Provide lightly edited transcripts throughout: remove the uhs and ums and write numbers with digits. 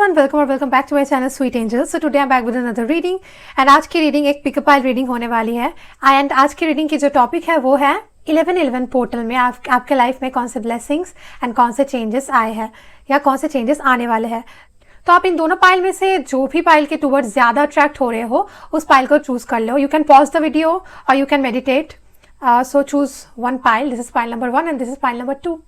everyone, welcome back to my channel Sweet Angels. So today I'm back with another reading and आज की reading एक pickup pile reading होने वाली है and आज की रीडिंग की जो टॉपिक है वो है 1111 पोर्टल में आपके लाइफ में कौन से ब्लेसिंग्स एंड कौन से चेंजेस आए हैं या कौन से चेंजेस आने वाले हैं। तो आप इन दोनों पाइल में से जो भी पाइल के टूवर्ड्स ज़्यादा अट्रैक्ट हो रहे हो उस पाइल को चूज कर लो। You can pause the video और you can meditate. So choose one pile. This is pile number 1 and this is pile number 2।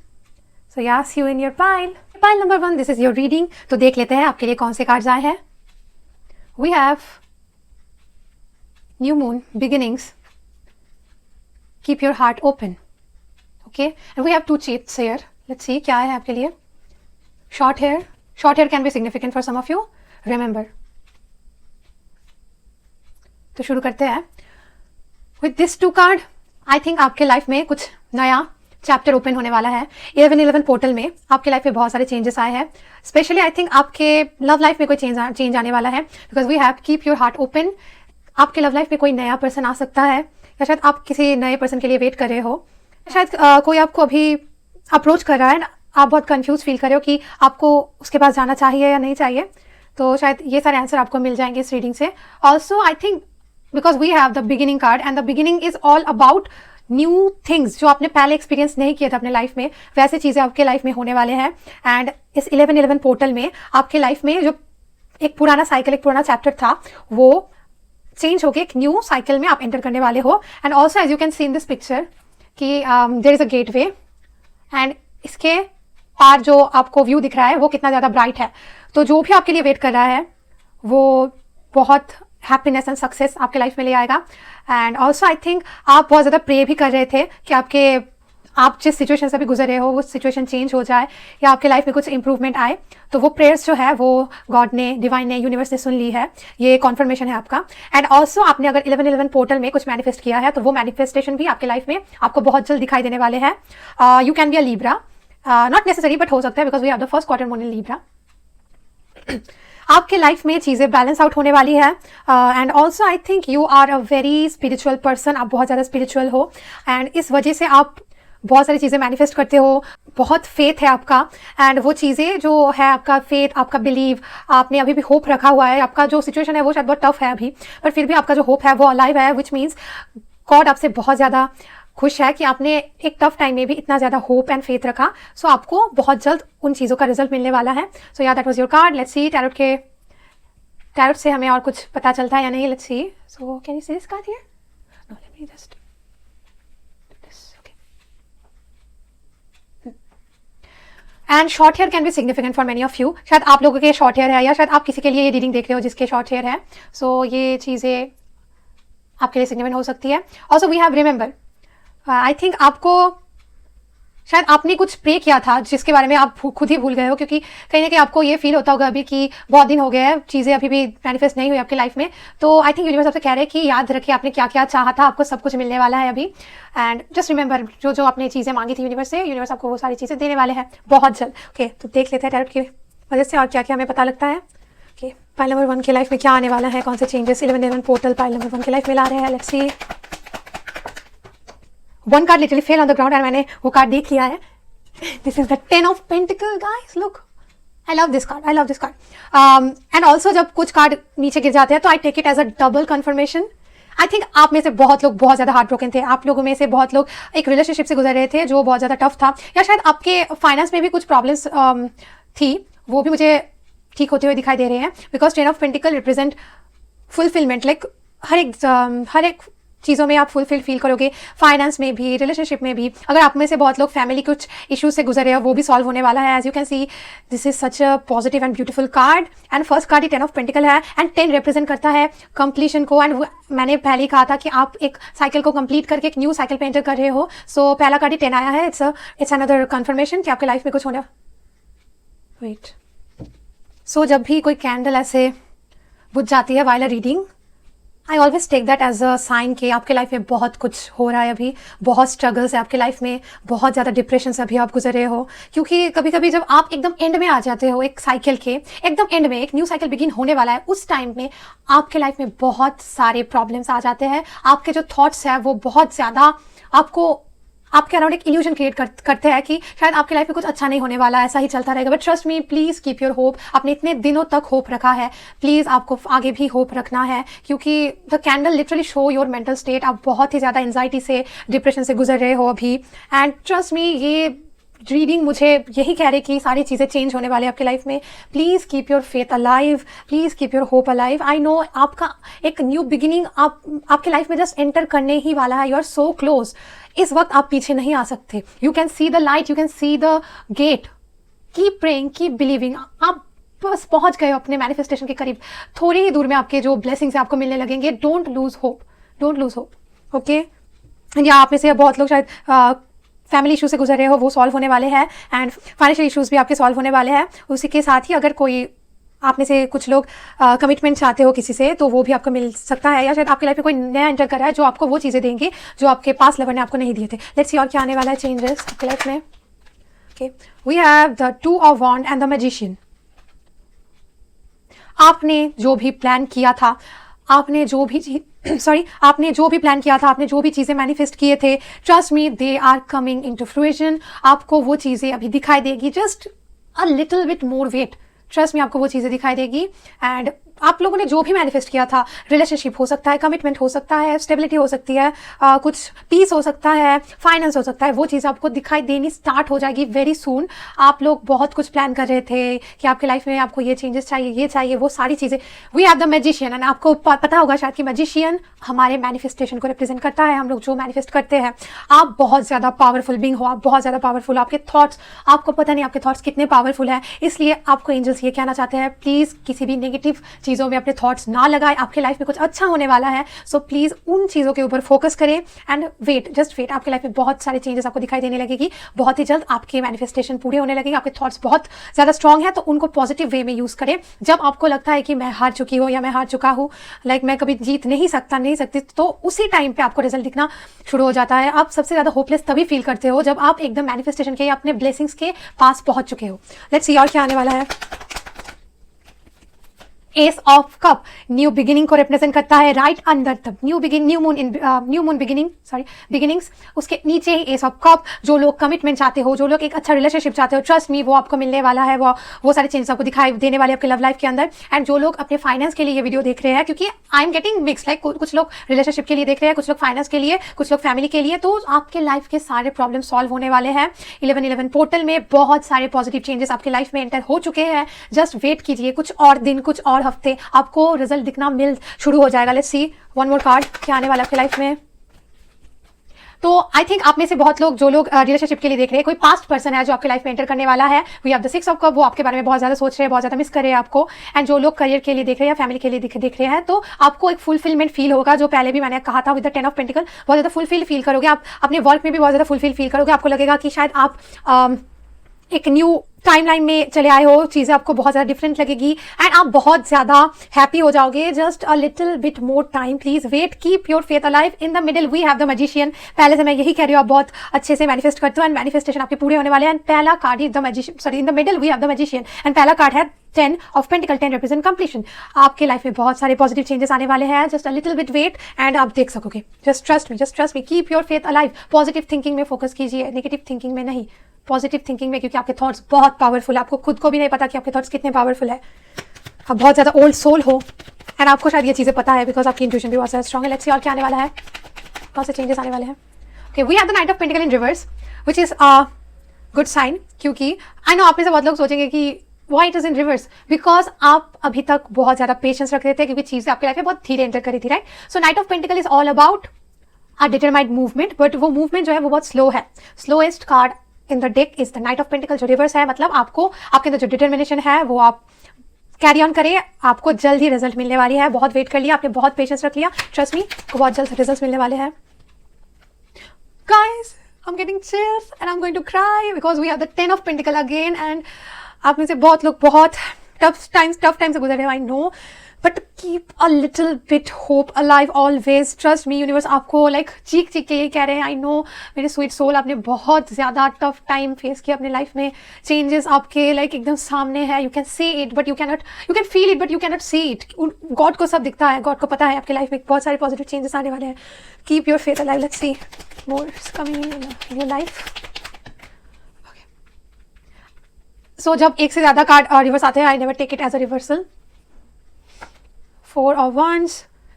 So yeah see you in your pile number 1। This is your reading. तो देख लेते हैं आपके लिए कौन से cards आए हैं। We have new moon beginnings, keep your heart open. Okay, and we have two cheats here. Let's see क्या है आपके लिए। Short hair can be significant for some of you, remember. तो शुरू करते हैं with this 2 card. I think आपके life में कुछ नया चैप्टर ओपन होने वाला है। 1111 पोर्टल में आपके लाइफ में बहुत सारे चेंजेस आए हैं। स्पेशली आई थिंक आपके लव लाइफ में कोई चेंज आने वाला है because we have keep your heart open. आपके लव लाइफ में कोई नया पर्सन आ सकता है या शायद आप किसी नए पर्सन के लिए वेट कर रहे हो। शायद कोई आपको अभी अप्रोच कर रहा है, आप बहुत कंफ्यूज फील कर रहे हो कि आपको उसके पास जाना चाहिए या नहीं चाहिए। तो शायद ये सारे आंसर आपको मिल जाएंगे इस रीडिंग से। Also I think because we have the beginning card and the beginning is all about new things जो आपने पहले एक्सपीरियंस नहीं किया था अपने लाइफ में, वैसे चीज़ें आपके लाइफ में होने वाले हैं। एंड इस 1111 पोर्टल में आपके लाइफ में जो एक पुराना साइकिल, एक पुराना चैप्टर था, वो चेंज होकर एक न्यू साइकिल में आप एंटर करने वाले हो। And also as you can see in this picture कि there is a gateway and इसके पार जो आपको व्यू दिख रहा है वो कितना ज़्यादा ब्राइट है। तो जो भी आपके लिए वेट कर रहा है वो बहुत हैप्पीनेस एंड सक्सेस आपके लाइफ में ले आएगा। एंड ऑल्सो आई थिंक आप बहुत ज़्यादा प्रे भी कर रहे थे कि आप जिस सिचुएशन से अभी गुजर रहे हो वो सिचुएशन चेंज हो जाए या आपके लाइफ में कुछ इंप्रूवमेंट आए। तो वो प्रेयर्स जो है वो गॉड ने, डिवाइन ने, यूनिवर्स ने सुन ली है। ये कॉन्फर्मेशन है आपका। एंड ऑल्सो आपने अगर 1111 पोर्टल में कुछ मैनिफेस्ट किया है तो वो मैनिफेस्टेशन भी आपके लाइफ में आपको बहुत जल्द दिखाई देने वाले हैं। You can be a Libra, not necessary but हो सकता है because we have the first quarter moon in Libra. आपके लाइफ में चीज़ें बैलेंस आउट होने वाली है। And also I think you are a very spiritual person. आप बहुत ज़्यादा स्पिरिचुअल हो एंड इस वजह से आप बहुत सारी चीज़ें मैनिफेस्ट करते हो। बहुत फेथ है आपका एंड वो चीज़ें जो है आपका फेथ, आपका बिलीव, आपने अभी भी होप रखा हुआ है। आपका जो सिचुएशन है वो शायद बहुत टफ है अभी, पर फिर भी आपका जो होप है वो अलाइव है, विच मीन्स गॉड आपसे बहुत ज़्यादा खुश है कि आपने एक टफ टाइम में भी इतना ज़्यादा होप एंड फेथ रखा। सो आपको बहुत जल्द उन चीज़ों का रिजल्ट मिलने वाला है। So yeah that was your card. Let's see tarot से हमें और कुछ पता चलता है या नहीं। Let's see. So can you see this card here? No, let me just this. Okay, and short hair can be significant for many of you. शायद आप लोगों के शॉर्ट हेयर है या शायद आप किसी के लिए ये रीडिंग देख रहे हो जिसके शॉर्ट हेयर है। सो ये चीज़ें आपके लिए सिग्निफिकेंट हो सकती है। Also we have remember. I think आपको शायद आपने कुछ प्रे किया था जिसके बारे में आप खुद ही भूल गए हो, क्योंकि कहीं ना कहीं आपको ये फील होता होगा अभी कि बहुत दिन हो गए हैं, चीज़ें अभी भी मैनिफेस्ट नहीं हुई आपकी लाइफ में। तो आई थिंक यूनिवर्स आपसे कह रहे हैं कि याद रखिए आपने क्या क्या चाहा था, आपको सब कुछ मिलने वाला है अभी। एंड जस्ट रिमेंबर जो जो आपने चीज़ें मांगी थी यूनिवर्स से, यूनिवर्स आपको वो सारी चीज़ें देने वाले हैं बहुत जल्द। ओके, तो देख लेते हैं टैरोट की वजह से और क्या क्या हमें पता लगता है। ओके, पाइल नंबर 1 के लाइफ में क्या आने वाला है, कौन से चेंजेस 1111 पोर्टल पाइल नंबर 1 के लाइफ में ला रहे हैं। Let's see. 1 card literally fell on the ground and मैंने वो कार्ड देख लिया है। This is the 10 of Pentacles, guys. Look, I love this card. I love this card. And also जब कुछ कार्ड नीचे गिर जाते हैं तो I take it as a double confirmation. I think आप में से बहुत लोग बहुत ज़्यादा हार्ट ब्रोकन थे। आप लोगों में से बहुत लोग एक रिलेशनशिप से गुजर रहे थे जो बहुत ज़्यादा टफ था, या शायद आपके फाइनेंस में भी कुछ प्रॉब्लम्स थी, वो भी मुझे ठीक होते हुए दिखाई दे रहे हैं। Because 10 of Pentacles represent fulfilment. Like हर एक चीज़ों में आप फुलफिल फील करोगे, फाइनेंस में भी, रिलेशनशिप में भी। अगर आप में से बहुत लोग फैमिली कुछ इश्यूज से गुजर रहे हो वो भी सॉल्व होने वाला है। As you can see this is such a positive and beautiful card. And first card ही 10 of Pentacles है एंड 10 रिप्रेजेंट करता है कंप्लीशन को। एंड मैंने पहले ही कहा था कि आप एक साइकिल को कंप्लीट करके एक न्यू साइकिल पे एंटर कर रहे हो। सो पहला कार्ड ही 10 आया है। इट्स अनदर कन्फर्मेशन कि आपके लाइफ में कुछ होने। वेट, सो जब भी कोई कैंडल ऐसे बुझ जाती है while a reading, I always take that as a sign कि आपके लाइफ में बहुत कुछ हो रहा है अभी, बहुत स्ट्रगल्स है आपके लाइफ में, बहुत ज़्यादा डिप्रेशन से अभी आप गुजर रहे हो। क्योंकि कभी कभी जब आप एकदम एंड में आ जाते हो, एक साइकिल के एकदम एंड में, एक न्यू साइकिल बिगिन होने वाला है, उस टाइम में आपके लाइफ में बहुत सारे प्रॉब्लम्स आ जाते हैं। आपके जो थॉट्स हैं वो बहुत ज़्यादा आपको आपके अराउंड एक इल्यूजन क्रिएट करते हैं कि शायद आपके लाइफ में कुछ अच्छा नहीं होने वाला, ऐसा ही चलता रहेगा। But trust me, please keep your hope. आपने इतने दिनों तक होप रखा है, प्लीज़ आपको आगे भी होप रखना है, क्योंकि the candle literally show your mental state. आप बहुत ही ज़्यादा एंजाइटी से, डिप्रेशन से गुजर रहे हो अभी। एंड ट्रस्ट मी, ये रीडिंग मुझे यही कह रही कि सारी चीज़ें चेंज होने वाली है आपकी लाइफ में। Please keep your faith alive, please keep your hope alive. I know आपका एक न्यू बिगिनिंग आपके लाइफ में जस्ट एंटर करने ही वाला है। You are so close. इस वक्त आप पीछे नहीं आ सकते। You can see the light, you can see the gate. Keep praying, keep believing. आप बस पहुंच गए हो अपने मैनिफेस्टेशन के करीब। थोड़ी ही दूर में आपके जो ब्लेसिंग्स आपको मिलने लगेंगे। Don't lose hope, don't lose hope. Okay, या आप में से बहुत लोग शायद फैमिली इशू से गुजर रहे हो, वो सॉल्व होने वाले हैं। एंड फाइनेंशियल इश्यूज भी आपके सॉल्व होने वाले हैं। उसी के साथ ही अगर कोई आप में से कुछ लोग कमिटमेंट चाहते हो किसी से, तो वो भी आपको मिल सकता है। या शायद आपकी लाइफ में कोई नया एंटर कर रहा है जो आपको वो चीज़ें देंगे जो आपके पास लवर ने आपको नहीं दिए थे। लेट्स सी और क्या आने वाला है चेंजेस आपकी लाइफ में। Okay, we have the 2 of wand and the magician. आपने जो भी प्लान किया था, आपने जो भी प्लान किया था, आपने जो भी चीज़ें मैनिफेस्ट किए थे, trust me, they are coming into fruition. आपको वो चीज़ें अभी दिखाई देगी। Just a little bit more wait. Trust me, आपको वो चीज़ें दिखाई देगी। एंड आप लोगों ने जो भी मैनिफेस्ट किया था, रिलेशनशिप हो सकता है, कमिटमेंट हो सकता है, स्टेबिलिटी हो सकती है, कुछ पीस हो सकता है, फाइनेंस हो सकता है, वो चीज़ आपको दिखाई देनी स्टार्ट हो जाएगी वेरी सून। आप लोग बहुत कुछ प्लान कर रहे थे कि आपके लाइफ में आपको ये चेंजेस चाहिए, ये चाहिए, वो सारी चीज़ें। We have the magician. And आपको पता होगा शायद कि मैजिशियन हमारे मैनिफेस्टेशन को रिप्रेजेंट करता है। हम लोग जो मैनिफेस्ट करते हैं, आप बहुत ज़्यादा पावरफुल बीइंग हो, आप बहुत ज़्यादा पावरफुल। आपके थॉट्स, आपको पता नहीं आपके थॉट्स कितने पावरफुल हैं। इसलिए आपको एंजल्स ये कहना चाहते हैं, प्लीज़ किसी भी नेगेटिव चीज़ों में अपने थॉट्स ना लगाएं। आपके लाइफ में कुछ अच्छा होने वाला है, सो प्लीज़ उन चीज़ों के ऊपर फोकस करें। And wait, just wait. आपके लाइफ में बहुत सारे चेंजेस आपको दिखाई देने लगेगी। बहुत ही जल्द आपके मैनिफेस्टेशन पूरे होने लगेंगे। आपके थॉट्स बहुत ज़्यादा स्ट्रॉन्ग है, तो उनको पॉजिटिव वे में यूज़ करें। जब आपको लगता है कि मैं हार चुकी हूँ या मैं हार चुका हूँ, लाइक मैं कभी जीत नहीं सकती, तो उसी टाइम पे आपको रिजल्ट दिखना शुरू हो जाता है। आप सबसे ज़्यादा होपलेस तभी फील करते हो जब आप एकदम मैनिफेस्टेशन के या अपने ब्लेसिंग्स के पास पहुंच चुके हो। लेट्स सी और क्या आने वाला है। S of cup new beginning को रिप्रेजेंट करता है। Right under the new moon beginnings, उसके नीचे ही एस ऑफ कप। जो लोग कमिटमेंट चाहते हो, जो लोग एक अच्छा रिलेशनशिप चाहते हो, ट्रस्ट मी, वो आपको मिलने वाला है। वो सारे चेंजेस आपको दिखाई देने वाले आपके लव लाइफ के अंदर। एंड जो लोग अपने फाइनेंस के लिए ये वीडियो देख रहे हैं, क्योंकि I am getting mix, like कुछ लोग रिलेशनशिप के लिए देख रहे हैं, कुछ लोग फाइनेंस के लिए, कुछ लोग फैमिली के लिए, तो आपके लाइफ के सारे प्रॉब्लम सॉल्व होने वाले हैं। 11/11 पोर्टल में बहुत सारे पॉजिटिव चेंजेस आपके लाइफ में एंटर हो चुके हैं। जस्ट वेट कीजिए, कुछ और दिन, कुछ और हफ्ते, आपको रिजल्ट दिखना मिल शुरू हो जाएगा। Let's see one more card, क्या आने वाला आपकी लाइफ में। तो आई थिंक आप में से बहुत लोग, जो लोग रिलेशनशिप के लिए देख रहे हैं, कोई पास्ट पर्सन है जो आपके लाइफ में एंटर करने वाला है। We have the 6 of cup. वो आपके बारे में बहुत ज्यादा सोच रहे हैं, बहुत ज्यादा मिस कर रहे हैं आपको। एंड जो लोग करियर के लिए देख रहे हैं या फैमिली के लिए देख रहे हैं, तो आपको एक फुलफिलमेंट फील होगा, जो पहले भी मैंने कहा था विद द 10 ऑफ पेंटिकल। बहुत ज्यादा फुलफिल फील करोगे आप, अपने वर्क में भी बहुत ज्यादा फुलफिल फील करोगे। आपको लगेगा कि शायद आप एक न्यू टाइमलाइन में चले आए हो, चीज़ें आपको बहुत ज़्यादा डिफरेंट लगेगी एंड आप बहुत ज़्यादा हैप्पी हो जाओगे। Just a little bit more time, please wait, keep your faith alive. In the middle we have the magician. पहले से मैं यही कह रही हूँ, आप बहुत अच्छे से मैनिफेस्ट करते हो एंड मैनिफेस्टेशन आपके पूरे होने वाले हैं। एंड पहला card is the magician, sorry, in the middle we have the magician and पहला कार्ड है 10 ऑफ पेंटिकल। 10 represent completion. आपके लाइफ में बहुत सारे पॉजिटिव चेंजेस आने वाले हैं। Just a little bit wait and आप देख सकोगे। Just trust me, keep your faith alive. Positive thinking में फोकस कीजिए, नेगेटिव थिंकिंग में नहीं, पॉजिटिव थिंकिंग में, क्योंकि आपके थॉट्स बहुत पावरफुल है। आपको खुद को भी नहीं पता कि आपके थॉट्स कितने पावरफुल है। आप बहुत ज़्यादा ओल्ड सोल हो एंड आपको शायद ये चीज़ें पता है, बिकॉज आपकी इंट्यूशन भी बहुत ज़्यादा स्ट्रॉन्ग है। लेट्स सी और क्या आने वाला है, कौन से चेंजेस आने वाले हैं। Okay, we have the knight of pentacle in reverse, which is a good sign. क्योंकि आई नो आप में से बहुत लोग सोचेंगे कि why it is in reverse, because आप अभी तक बहुत ज़्यादा पेशेंस रख रहे थे, क्योंकि चीज़ें आपके लाइफ में बहुत धीरे एंटर करी थी, right. So night of pentacle is all about a determined movement, but वो मूवमेंट जो है वो बहुत स्लो है। Slowest card in the deck is the knight of pentacle, जो रिवर्स है। मतलब आपको, आपके अंदर जो डिटर्मिनेशन है वो आप कैरी ऑन करें, आपको जल्द ही रिजल्ट मिलने वाली है। बहुत वेट कर लिया आपने, बहुत पेशेंस रख लिया, ट्रस्ट मी, बहुत जल्द रिजल्ट मिलने वाले हैं। Guys, I'm getting chills and I'm going to cry because we have the 10 of Pentacle again and आप में से बहुत लोग बहुत टफ टाइम से गुजर रहे हो, I know, but keep a little bit hope alive always, trust me, universe आपको लाइक चीख के ये कह रहे हैं, आई नो मेरे स्वीट सोल, आपने बहुत ज़्यादा टफ टाइम फेस किया अपने लाइफ में, चेंजेस आपके लाइक एकदम सामने है, you can see it but you can feel it but you can not see it. God को सब दिखता है, गॉड को पता है आपके लाइफ में बहुत सारे पॉजिटिव चेंजेस आने वाले हैं। Keep your faith alive, let's see more coming in your life. So जब एक से ज़्यादा कार्ड रिवर्स आते हैं, I never take it as a reversal. 4 of Wands,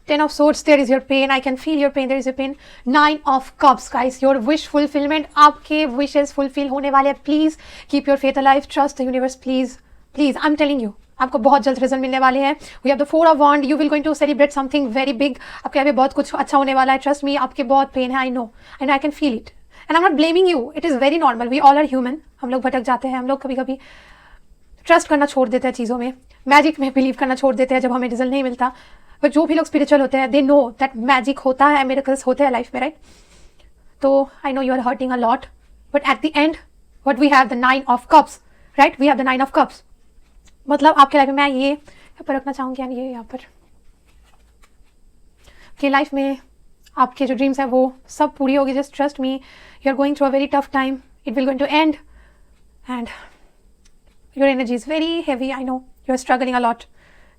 10 of Swords, there is your pain, I can feel your pain, there is your pain. 9 of Cups, guys, your wish fulfillment, आपके wishes fulfill होने वाले हैं। Please keep your faith alive, trust the universe, please, please, I'm telling you, आपको बहुत जल्द result मिलने वाले हैं। We have the 4 of Wands, you will going to celebrate something very big, आपके यहाँ पे बहुत कुछ अच्छा होने वाला है। Trust me, आपके बहुत पेन है, I know, and I can feel it, and I'm not blaming you, it is very normal, we all are human, हम लोग भटक जाते हैं, हम लोग कभी कभी ट्रस्ट करना छोड़ देते हैं चीज़ों में, मैजिक में बिलीव करना छोड़ देते हैं जब हमें रिजल्ट नहीं मिलता। बट जो भी लोग स्पिरिचुअल होते हैं, दे नो दैट मैजिक होता है, मिरेकल्स होते हैं लाइफ में, राइट? तो I know you are hurting a lot, but at the end what we have the 9 of Cups, right? We have the 9 of Cups, मतलब आपके लाइफ में, मैं ये यहाँ पर रखना चाहूँगी, यानी ये यहाँ पर कि लाइफ में आपके जो ड्रीम्स है वो सब पूरी होगी। Just trust me, you are going through a very tough time, it will going to end, and your energy is very heavy, I know you are struggling a lot,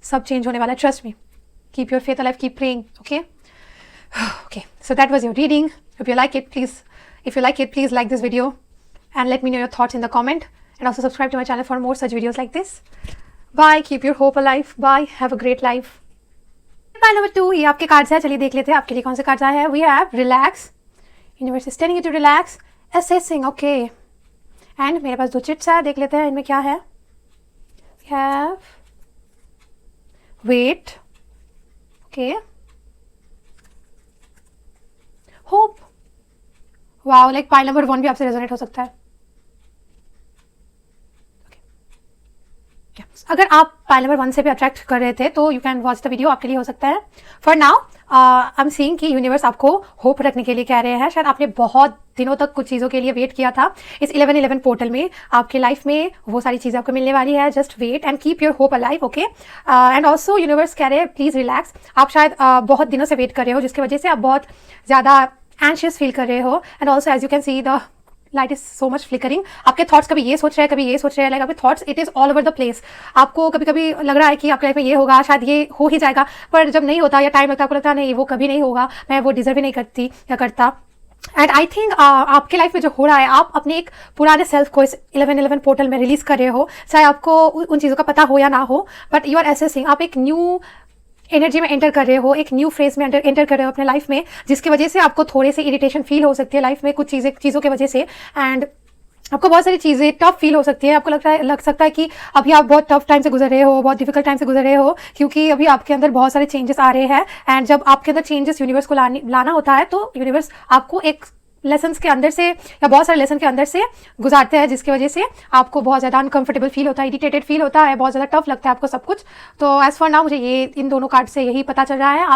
सब change होने वाला है, trust me, keep your faith alive, keep praying, okay? Okay, so that was your reading. If you like it, please like this video and let me know your thoughts in the comment, and also subscribe to my channel for more such videos like this. Bye, keep your hope alive, bye, have a great life. Pile number 2, ये आपके cards है, चलिए देख लेते हैं आपके लिए कौन से कार्ड्स आए हैं। We have relax, universe is telling you to relax, assessing, okay, and मेरे पास 2 चिट्स है, देख लेते हैं इनमें क्या है। We have wait, okay, hope, wow, like pile number 1 भी आपसे रेजोनेट हो सकता है। अगर आप पाइल नंबर 1 से भी अट्रैक्ट कर रहे थे तो you can watch the video, आपके लिए हो सकता है। For now I am seeing कि यूनिवर्स आपको होप रखने के लिए कह रहे हैं। शायद आपने बहुत दिनों तक कुछ चीज़ों के लिए वेट किया था। इस 11/11 पोर्टल में आपके लाइफ में वो सारी चीज़ें आपको मिलने वाली है। Just wait and keep your hope alive, okay. And also universe कह रहे हैं प्लीज़ रिलैक्स। आप शायद बहुत दिनों से वेट कर रहे हो, जिसकी वजह से आप बहुत ज़्यादा एंशियस फील कर रहे हो। And also as you can see the light is so much flickering. आपके थॉट्स कभी ये सोच रहे हैं, कभी ये सोच रहे हैं, लाइक आपके thoughts it is all over the place. आपको कभी कभी लग रहा है कि आपके लाइफ में ये होगा, शायद ये हो ही जाएगा, पर जब नहीं होता या टाइम लगता है आपको लगता है नहीं वो कभी नहीं होगा, मैं वो डिजर्व ही नहीं करती या करता। एंड आई थिंक आपके लाइफ में जो हो रहा है, आप अपने एक पुराने सेल्फ को इस 11/11 पोर्टल में रिलीज कर रहे हो। चाहे आपको उन चीज़ों का पता हो या ना हो, बट यू आर एसेसिंग। आप एक न्यू एनर्जी में एंटर कर रहे हो, एक न्यू फेज में एंटर कर रहे हो अपने लाइफ में, जिसकी वजह से आपको थोड़े से इरिटेशन फील हो सकती है लाइफ में कुछ चीज़ों की वजह से। एंड आपको बहुत सारी चीज़ें टफ फील हो सकती है। आपको लग सकता है कि अभी आप बहुत टफ टाइम से गुजर रहे हो, बहुत डिफिकल्ट टाइम से गुजर रहे हो, क्योंकि अभी आपके अंदर बहुत सारे चेंजेस आ रहे हैं। एंड जब आपके अंदर चेंजेस यूनिवर्स को लाना होता है, तो यूनिवर्स आपको एक लेसन्स के अंदर से या बहुत सारे लेसन के अंदर से गुजारते हैं, जिसकी वजह से आपको बहुत ज़्यादा अनकंफर्टेबल फील होता है, इरिटेटेड फील होता है, बहुत ज़्यादा टफ लगता है आपको सब कुछ। तो एज फॉर नाउ मुझे ये इन दोनों कार्ड से यही पता चल रहा है,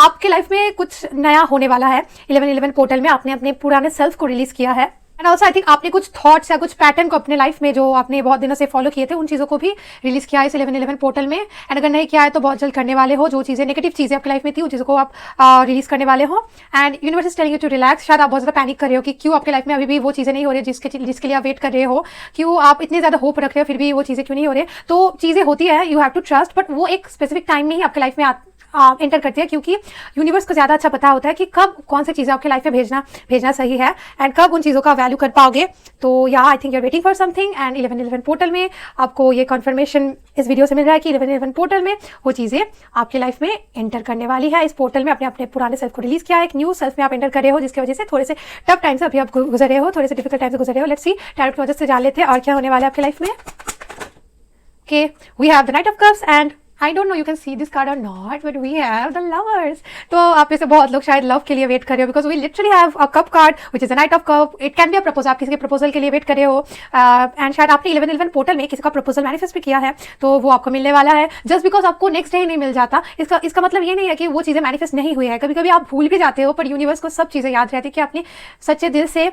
आपके लाइफ में कुछ नया होने वाला है। 11/11 पोर्टल में आपने अपने पुराने सेल्फ को रिलीज किया है। एंड ऑल्सो आई थिंक आपने कुछ थॉट्स या कुछ पैटर्न को अपने लाइफ में जो आपने बहुत दिनों से फॉलो किए थे, उन चीज़ों को भी रिलीज किया है इस 11/11 पोर्टल में। एंड अगर नहीं किया है तो बहुत जल्द करने वाले हो। जो चीज़ें नेगेटिव चीज़ें आपकी लाइफ में थी, उन चीज़ों को आप रिलीज करने वाले हो। And universe is telling you to relax. शायद आप बहुत ज़्यादा पैनिक कर रहे हो कि क्यों आपके लाइफ में अभी भी वो चीज़ें नहीं हो रही जिसके लिए आप वेट कर रहे हो, क्यों आप इतने ज़्यादा होप रख रहे हो फिर भी वो चीज़ें क्यों नहीं हो रही। तो चीज़ें होती है, you have to trust, but वो एक स्पेसिफिक टाइम में ही आपके लाइफ में एंटर करती है, क्योंकि यूनिवर्स को ज़्यादा अच्छा पता होता है कि कब कौन सी चीज़ें आपके लाइफ में भेजना सही है एंड कब उन चीज़ों का वैल्यू कर पाओगे। तो yeah I think you are waiting for something. And 11/11 portal में आपको ये कन्फर्मेशन इस वीडियो से मिल रहा है कि 11/11 पोर्टल में वो चीज़ें आपके लाइफ में एंटर करने वाली है। इस पोर्टल में आपने अपने पुराने सेल्फ को रिलीज किया है, एक न्यू सेल्फ में आप एंटर कर रहे हो, जिसकी वजह से थोड़े से टफ टाइम से अभी आप गुजर रहे हो, थोड़े से डिफिकल्ट टाइम से गुजर रहे हो। लेट्स सी टैरोट की वजह से जान लेते हैं और क्या होने वाला है आपके लाइफ में। Okay, we have the knight of cups and I don't know you can see this card or not, but we have the lovers. तो आप में से बहुत लोग शायद लव के लिए वेट कर रहे हो, because we literally have a cup card which is a knight of cup. It can be a proposal. आप किसी के प्रपोजल के लिए वेट कर रहे हो, एंड शायद आपने 11/11 पोर्टल में किसी का प्रपोजल मैनिफेस्ट भी किया है, तो वो आपको मिलने वाला है। जस्ट बिकॉज आपको नेक्स्ट डे ही नहीं मिल जाता, इसका मतलब ये नहीं है कि वो चीज़ें मैनिफेस्ट नहीं हुई है। कभी कभी आप भूल भी जाते हो, पर यूनिवर्स को सब चीज़ें याद रहती है कि आपने सच्चे दिल से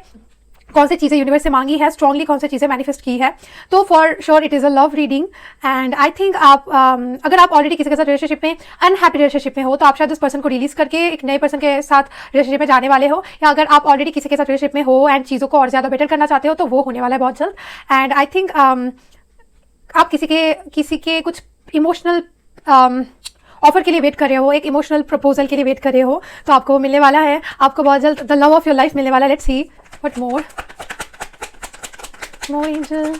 कौन सी चीज़ें यूनिवर्स से मांगी है, स्ट्रांगली कौन सी चीज़ें मैनिफेस्ट की है। तो for sure it is a love reading. And I think आप अगर आप ऑलरेडी किसी के साथ रिलेशनशिप में, अनहैप्पी रिलेशनशिप में हो, तो आप शायद उस पर्सन को रिलीज करके एक नए पर्सन के साथ रिलेशनशिप में जाने वाले हो, या अगर आप ऑलरेडी किसी के साथ रिलेशनशिप में हो एंड चीज़ों को और ज़्यादा बेटर करना चाहते हो तो वो होने वाला है बहुत जल्द। एंड आई थिंक आप किसी के कुछ इमोशनल ऑफर के लिए वेट कर रहे हो, एक इमोशनल प्रपोजल के लिए वेट कर रहे हो, तो आपको वो मिलने वाला है, आपको बहुत जल्द the love of your life मिलने वाला है। Let's see what more angel.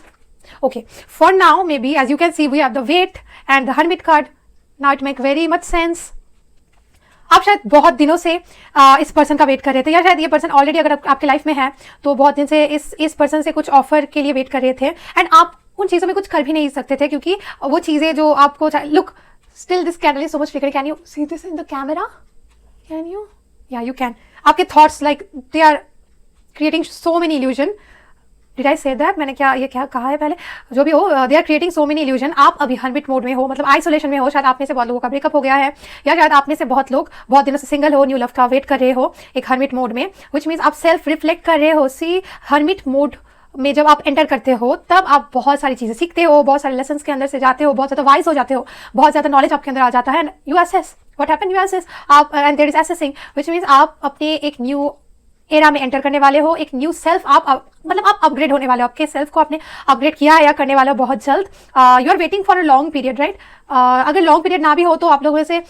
Okay, for now maybe as you can see we have the wait and the hermit card. Now it make very much sense. आप शायद बहुत दिनों से इस person का वेट कर रहे थे, या शायद ये पर्सन ऑलरेडी अगर आपके लाइफ में है तो बहुत दिन से इस पर्सन से कुछ ऑफर के लिए वेट कर रहे थे, एंड आप उन चीज़ों में कुछ कर भी नहीं सकते थे क्योंकि वो चीज़ें जो आपको, look still this candle is so much flickering. Can you see this in the camera? Can you? Yeah you can. आपके thoughts like they are creating so many illusion. Did I say that? मैंने क्या कहा है पहले? जो भी हो, they are creating so many illusion. आप अभी हर्मिट मोड में हो, मतलब आइसोलेशन में हो। शायद आप में से बहुत लोगों का ब्रेकअप हो गया है, या शायद आप में से बहुत लोग बहुत दिनों से सिंगल हो, न्यू लव का वेट कर रहे हो एक हर्मिट मोड में, विच मीन्स आप सेल्फ रिफ्लेक्ट कर रहे हो। सी, हर्मिट मोड में जब आप एंटर करते हो तब आप बहुत सारी चीज़ें सीखते हो, बहुत सारे लेसन्स के अंदर से जाते हो, बहुत ज़्यादा वाइज हो जाते हो, बहुत ज़्यादा नॉलेज आपके अंदर आ जाता है। You assess what happen, you assess आप, and there is assessing, which means आप अपने एक न्यू एरा में एंटर करने वाले हो, एक न्यू सेल्फ मतलब आप अपग्रेड होने वाले हो, आपके सेल्फ को आपने अपग्रेड किया है या करने वाले हो बहुत जल्द। You are waiting for a long period, right? अगर लॉन्ग पीरियड ना भी हो तो आप लोगों से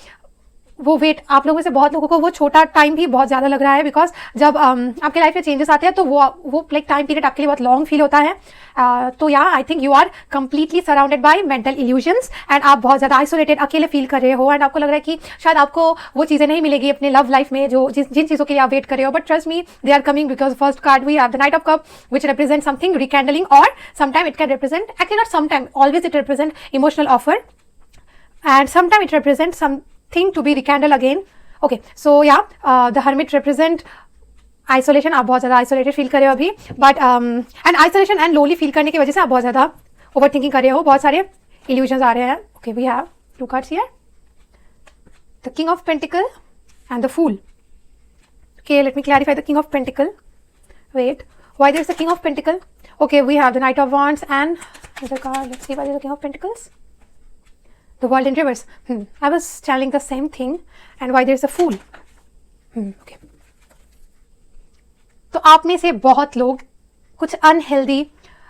वो वेट, आप लोगों में से बहुत लोगों को वो छोटा टाइम भी बहुत ज़्यादा लग रहा है, बिकॉज जब आपके लाइफ में चेंजेस आते हैं तो वो लाइक टाइम पीरियड आपके लिए बहुत लॉन्ग फील होता है। तो yeah I think you are completely surrounded by mental illusions, एंड आप बहुत ज़्यादा आइसोलेटेड, अकेले फील कर रहे हो, एंड आपको लग रहा है कि शायद आपको वो चीज़ें नहीं मिलेगी अपने लव लाइफ में जो जिन चीज़ों के लिए आप वेट कर रहे हो। But trust me, they are coming, because first card we have the knight of cup, which represent something rekindling, और sometime it can represent, actually not sometime, always it represent emotional offer, and sometime it represent something to be rekindle again. Okay, so yeah the hermit represent isolation. आप बहुत ज़्यादा isolated feel कर रहे हो अभी, but and isolation and lonely feel करने की वजह से आप बहुत ज़्यादा ओवर थिंकिंग कर रहे हो, बहुत सारे इल्यूजन्स आ रहे हैं। Okay, we have two cards here, the king of pentacle and the fool. Okay, let me clarify the king of pentacle. Wait, why there is the king of pentacle? Okay, we have the knight of wands and the card. Let's see why there is the king of pentacles. The world in reverse. I was telling the same thing. And why there is a fool? Okay. तो आप में से बहुत लोग कुछ unhealthy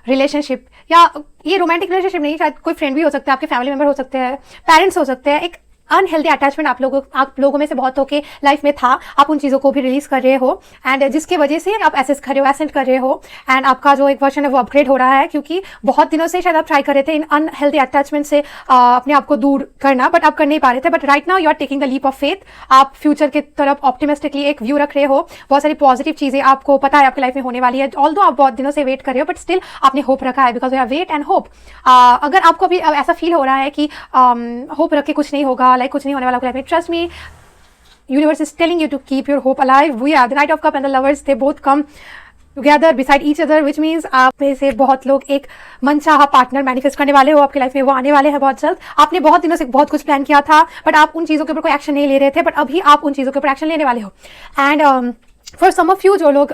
relationship, या ये romantic relationship नहीं, शायद कोई फ्रेंड भी हो सकता है, आपके फैमिली मेंबर हो सकते हैं, पेरेंट्स हो सकते हैं, एक अनहेल्दी अटैचमेंट आप लोगों में से बहुतों के लाइफ में था। आप उन चीज़ों को भी रिलीज कर रहे हो, एंड जिसके वजह से आप एसेस कर रहे हो, एसेंट कर रहे हो, एंड आपका जो एक वर्जन है वो अपग्रेड हो रहा है, क्योंकि बहुत दिनों से शायद आप ट्राई कर रहे थे इन अनहेल्दी अटैचमेंट से अपने आप को दूर करना, बट आप कर नहीं पा रहे थे। But right now you are taking the leap of faith. आप फ्यूचर की तरफ ऑप्टिमिस्टिकली एक व्यू रख रहे हो, बहुत सारी पॉजिटिव चीज़ें आपको पता है आपकी लाइफ में होने वाली है। ऑल्दो आप बहुत दिनों से वेट कर रहे हो, बट स्टिल आपने होप रखा है, because you have wait and hope. अगर आपको अभी ऐसा फील हो रहा है कि होप रख के कुछ नहीं होगा, लाइक कुछ नहीं होने वाला, trust me, universe is telling you to keep your hope alive. We have the knight of cup and the lovers, they both come together beside each other, which means आप में से बहुत लोग एक मनचाहा पार्टनर मैनिफेस्ट करने वाले हो आपकी लाइफ में, वो आने वाले हैं बहुत जल्द। आपने बहुत दिनों से बहुत कुछ प्लान किया था, बट आप उन चीज़ों के ऊपर कोई एक्शन नहीं ले रहे थे, बट अभी आप उन चीज़ों के ऊपर एक्शन लेने वाले हो। And for some of you जो लोग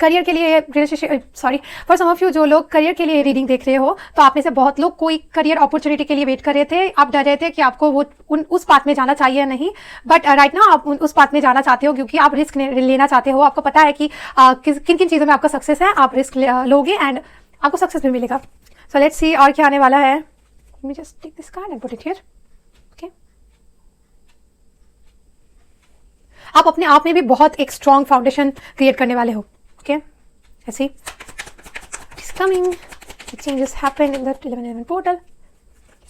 करियर के लिए फॉर सम ऑफ यू जो लोग करियर के लिए रीडिंग देख रहे हो, तो आप में से बहुत लोग कोई करियर अपॉर्चुनिटी के लिए वेट कर रहे थे। आप डर रहे थे कि आपको वो उस पाथ में जाना चाहिए या नहीं, बट राइट नाउ आप उस पाथ में जाना चाहते हो, क्योंकि आप रिस्क लेना चाहते हो। आपको पता है कि किन किन चीज़ों में आपका सक्सेस है, आप रिस्क लोगे एंड आपको सक्सेस भी मिलेगा। सो लेट्स सी और क्या आने वाला है। Let me just take this card and put it here. आप अपने आप में भी बहुत एक स्ट्रॉन्ग फाउंडेशन क्रिएट करने वाले हो। ओके, ऐसे it's coming, changes happen in the 1111 portal.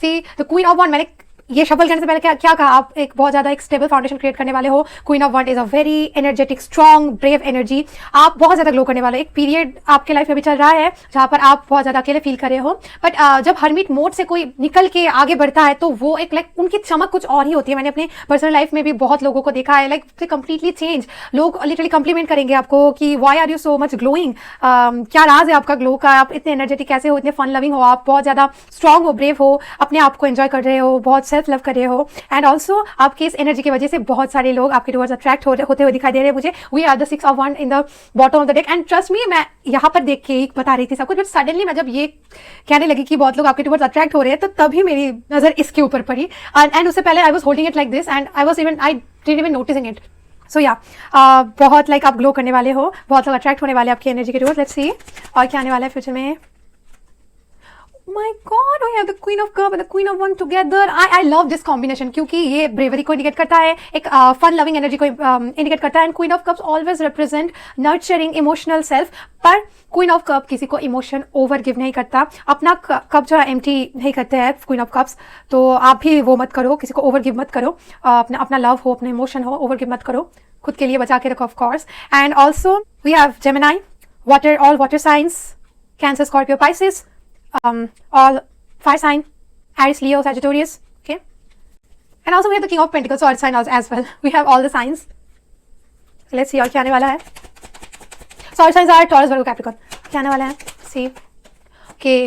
See the queen of wand, मैंने ये शफल करने से पहले क्या कहा, आप एक बहुत ज़्यादा एक स्टेबल फाउंडेशन क्रिएट करने वाले हो। Queen of wand is a very energetic, strong, brave energy. आप बहुत ज़्यादा ग्लो करने वाले हो। एक पीरियड आपके लाइफ में भी चल रहा है जहाँ पर आप बहुत ज़्यादा अकेले फील कर रहे हो, बट जब हर्मिट मोड से कोई निकल के आगे बढ़ता है तो वो एक लाइक उनकी चमक कुछ और ही होती है। मैंने अपने पर्सनल लाइफ में भी बहुत लोगों को देखा है, लाइक दे कंप्लीटली चेंज। लोग लिटरली कम्प्लीमेंट करेंगे आपको कि why are you so much glowing, क्या राज है आपका ग्लो का, आप इतने एनर्जेटिक कैसे हो, इतने फन लविंग हो, आप बहुत ज़्यादा स्ट्रॉन्ग हो, ब्रेव हो, अपने आप को एंजॉय कर रहे हो, बहुत सेल्फ लव कर रहे हो, एंड ऑल्सो आपके इस एनर्जी की वजह से बहुत सारे लोग आपके टुवर्ड्स अट्रैक्ट होते हुए दिखाई दे रहे हैं मुझे। We are the 6 of Wands in the bottom of the deck, and trust me, मैं यहाँ पर देख के बता रही थी सब कुछ, बट सडनली मैं जब ये कहने लगी कि बहुत लोग आपके टुवर्ड्स अट्रैक्ट हो रहे हैं, तो तभी मेरी नजर इसके ऊपर पड़ी, एंड उससे पहले I was holding it like this and I didn't even noticing it. So yeah बहुत लाइक आप ग्लो करने वाले हो, बहुत लोग अट्रैक्ट होने वाले आपकी एनर्जी के टुवर्ड्स। लेट्स सी और क्या आने वाला है फ्यूचर में। My God, we have the Queen of Cups and the Queen of Wands together. I love this combination क्योंकि ये ब्रेवरी को इंडिकेट करता है, एक फन लविंग एनर्जी को इंडिकेट करता है, and queen of cups always represent nurturing emotional self. पर क्वीन ऑफ कप किसी को इमोशन ओवर गिव नहीं करता, अपना कप जो है एम्प्टी नहीं करते हैं क्वीन ऑफ कप्स, तो आप भी वो मत करो, किसी को ओवर गिव मत करो, अपना लव हो, अपना इमोशन हो, ओवर गिव मत करो, खुद के लिए बचा के रखो of course. And also we have Gemini, water, all water signs, Cancer, Scorpio, Pisces, all fire sign, Aries, Leo, Sagittarius, okay, and also we have the King of Pentacles, so earth sign as well. We have all the signs. So let's see और क्या आने वाला है। So earth signs are Taurus, Virgo, Capricorn. क्या आने वाला है? See, okay,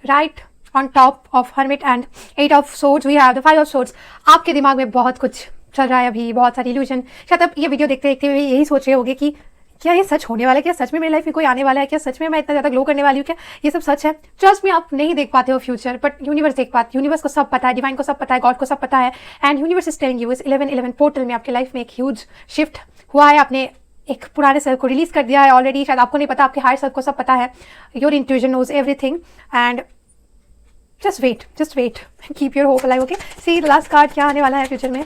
right on top of Hermit and 8 of Swords, we have the 5 of Swords. आपके दिमाग में बहुत कुछ चल रहा है अभी, बहुत सारी इल्यूजन। शायद आप ये वीडियो देखते देखते हुए यही सोच रहे होगे कि क्या ये सच होने वाला है, क्या सच में मेरी लाइफ में कोई आने वाला है, क्या सच में मैं इतना ज़्यादा ग्लो करने वाली हूँ, क्या ये सब सच है। ट्रस्ट में आप नहीं देख पाते हो फ्यूचर, बट यूनिवर्स देख पाते, यूनिवर्स को सब पता है, डिवाइन को सब पता है, गॉड को सब पता है, and universe is telling you इस 11/11 पोर्टल में आपके लाइफ में एक ह्यूज शिफ्ट हुआ है। आपने एक पुराने सेल्फ को रिलीज कर दिया है ऑलरेडी, शायद आपको नहीं पता, आपके हायर सेल्फ को सब पता है, your intuition knows everything, and just wait keep your hope alive, okay. See the last card क्या आने वाला है फ्यूचर में।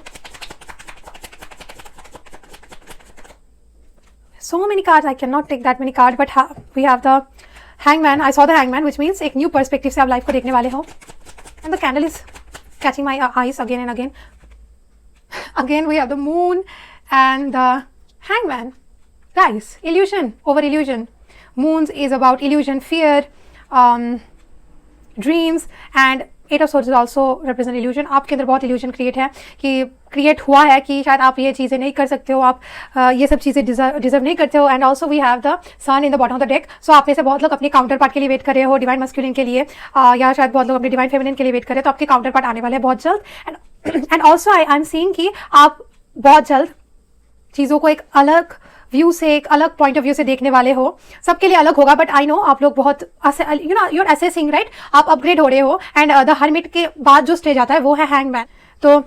So many cards, I cannot take that many cards, but we have the Hangman. I saw the Hangman, which means एक new perspective से आप life को देखने वाले हो, and the candle is catching my eyes again and again. Again we have the Moon and the Hangman. Guys, illusion over illusion. Moons is about illusion, fear, dreams, and 8 of Swords is also represent illusion. आपके अंदर बहुत illusion create हुआ है कि शायद आप ये चीज़ें नहीं कर सकते हो, आप ये सब चीज़ें डिजर्व नहीं करते हो, and also we have the sun in the bottom of the deck. सो आप में से बहुत लोग अपने काउंटर पार्ट के लिए वेट कर रहे हो, डिवाइन मस्कुलिन के लिए, या शायद बहुत लोग अपने डिवाइन फेमिनिन के लिए वेट कर रहे हो, तो आपके काउंटर पार्ट आने वाले हैं बहुत जल्द। And also I am seeing कि आप बहुत जल्द चीज़ों को एक अलग व्यू से, एक अलग पॉइंट ऑफ व्यू से देखने वाले हो। सबके लिए अलग होगा, बट आई नो आप लोग बहुत यू आर असेसिंग, राइट, आप अपग्रेड हो रहे हो, एंड द हर्मिट के बाद जो स्टेज आता है वो है हैंगमैन। तो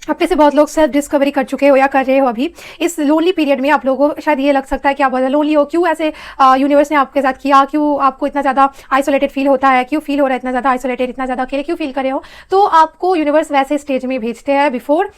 अपने से बहुत लोग सेल्फ डिस्कवरी कर चुके हो या कर रहे हो अभी। इस लोनली पीरियड में आप लोगों को शायद ये लग सकता है कि आप बहुत लोनली हो, क्यों ऐसे यूनिवर्स ने आपके साथ किया, क्यों आपको इतना ज़्यादा आइसोलेटेड फील होता है, क्यों फील हो रहा है इतना ज़्यादा आइसोलेटेड, इतना ज़्यादा अकेले क्यों फील कर रहे हो। तो आपको यूनिवर्स वैसे स्टेज में भेजते हैं before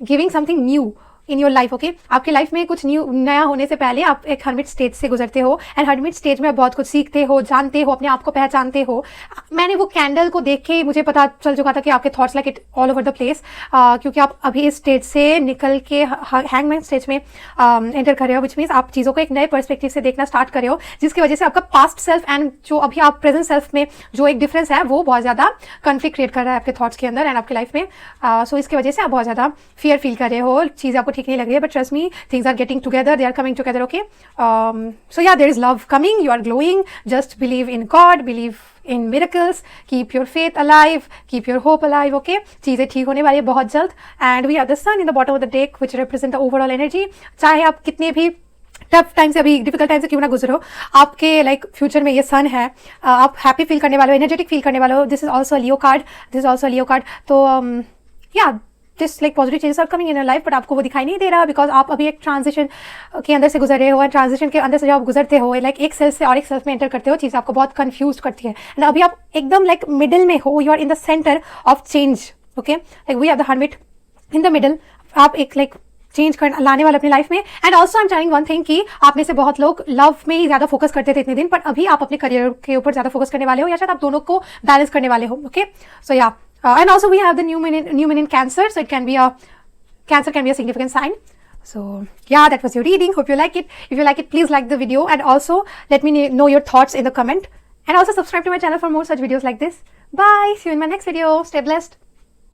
giving something new in your life, okay. आपकी लाइफ में कुछ नया होने से पहले आप एक हर्मिट स्टेज से गुजरते हो, एंड हर्मिट स्टेज में आप बहुत कुछ सीखते हो, जानते हो, अपने आप को पहचानते हो। मैंने वो कैंडल को देख के मुझे पता चल चुका था कि आपके thoughts like it all over the place, क्योंकि आप अभी इस स्टेज से निकल के हैंगमैन स्टेज में एंटर कर रहे हो, विच मीन्स आप चीज़ों को एक नए पर्सपेक्टिव से देखना स्टार्ट कर रहे हो, जिसकी वजह से आपका पास्ट सेल्फ एंड जो अभी आप प्रेजेंट सेल्फ में जो एक डिफरेंस है वो बहुत ज़्यादा कन्फ्लिक्ट क्रिएट कर रहा है आपके थॉट्स के अंदर एंड आपकी लाइफ में। सो इसकी वजह से आप बहुत ज़्यादा फियर फील कर रहे हो, चीज़ें आपको ठीक नहीं लग रही है, but trust things are getting together, they are coming together, okay. So yeah, there is love coming, you are glowing, just believe in God, believe in miracles, keep your faith alive, keep your hope alive, okay. चीज़ें ठीक होने वाली है बहुत जल्द, and we have the sun in the bottom of the deck which represent the overall energy। चाहे आप कितने भी टफ टाइम से, अभी डिफिकल्ट टाइम से क्यों ना गुजरो, आपके लाइक फ्यूचर में ये सन है, आप हैप्पी फील करने वाले हो, एनर्जेटिक फील करने वाले हो। This is also Leo card, this is also Leo card. तो या जिस like positive changes are coming in your life, but आपको वो दिखाई नहीं दे रहा बिकॉज आप अभी एक ट्रांजिशन के अंदर से गुजर रहे हो, एंड ट्रांजिशन के अंदर से जब आप गुजरते हो लाइक एक सेल्फ से और एक सेल्फ में एंटर करते हो, चीज़ आपको बहुत कंफ्यूज करती है, एंड अभी आप एकदम लाइक मिडिल में हो, you are in the centre of change, okay. Like we are the hermit in the middle, आप एक लाइक चेंज कर लाने वाले अपनी लाइफ में। And also I am telling one thing कि आप में से बहुत लोग लव में ही ज़्यादा फोकस करते थे इतने दिन, बट अभी आप अपने करियर के ऊपर ज़्यादा फोकस करने वाले हो, या शायद आप दोनों को बैलेंस करने वाले हो, okay. So yeah and also we have the new moon in Cancer, so it can be a Cancer can be a significant sign. So yeah, that was your reading. Hope you like it. If you like it, please like the video, and also let me know your thoughts in the comment, and also subscribe to my channel for more such videos like this. Bye. See you in my next video. Stay blessed.